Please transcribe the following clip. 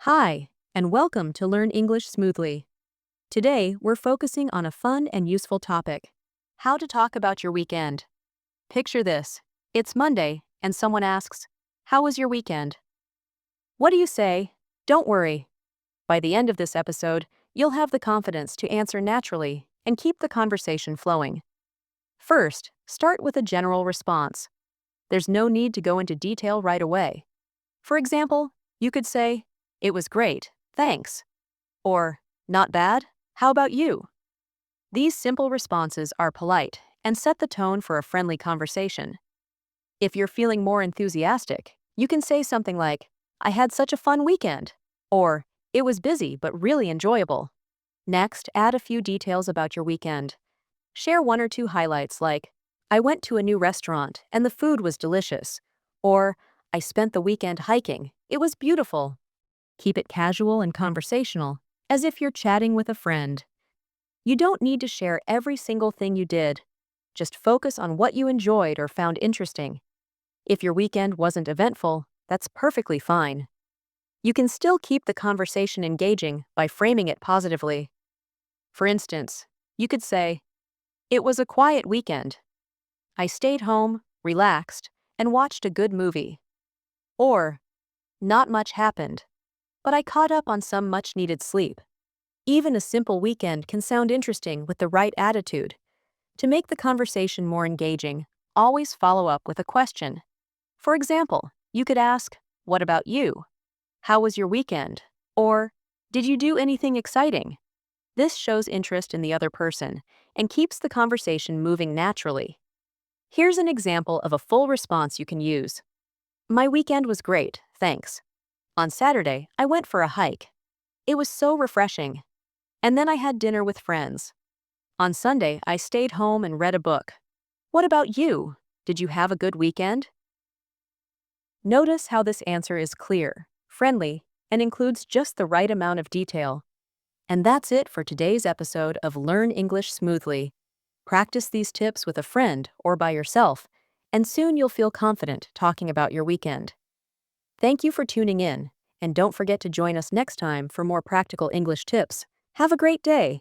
Hi, and welcome to Learn English Smoothly. Today, we're focusing on a fun and useful topic: how to talk about your weekend. Picture this: it's Monday, and someone asks, "How was your weekend?" What do you say? Don't worry. By the end of this episode, you'll have the confidence to answer naturally and keep the conversation flowing. First, start with a general response. There's no need to go into detail right away. For example, you could say, "It was great, thanks." Or, "Not bad, how about you?" These simple responses are polite and set the tone for a friendly conversation. If you're feeling more enthusiastic, you can say something like, "I had such a fun weekend," or "It was busy but really enjoyable." Next, add a few details about your weekend. Share one or two highlights like, "I went to a new restaurant and the food was delicious," or "I spent the weekend hiking, it was beautiful." Keep it casual and conversational, as if you're chatting with a friend. You don't need to share every single thing you did. Just focus on what you enjoyed or found interesting. If your weekend wasn't eventful, that's perfectly fine. You can still keep the conversation engaging by framing it positively. For instance, you could say, "It was a quiet weekend. I stayed home, relaxed, and watched a good movie." Or, "Not much happened, but I caught up on some much-needed sleep." Even a simple weekend can sound interesting with the right attitude. To make the conversation more engaging, always follow up with a question. For example, you could ask, "What about you? How was your weekend?" Or, "Did you do anything exciting?" This shows interest in the other person and keeps the conversation moving naturally. Here's an example of a full response you can use. "My weekend was great, thanks. On Saturday, I went for a hike. It was so refreshing. And then I had dinner with friends. On Sunday, I stayed home and read a book. What about you? Did you have a good weekend?" Notice how this answer is clear, friendly, and includes just the right amount of detail. And that's it for today's episode of Learn English Smoothly. Practice these tips with a friend or by yourself, and soon you'll feel confident talking about your weekend. Thank you for tuning in, and don't forget to join us next time for more practical English tips. Have a great day.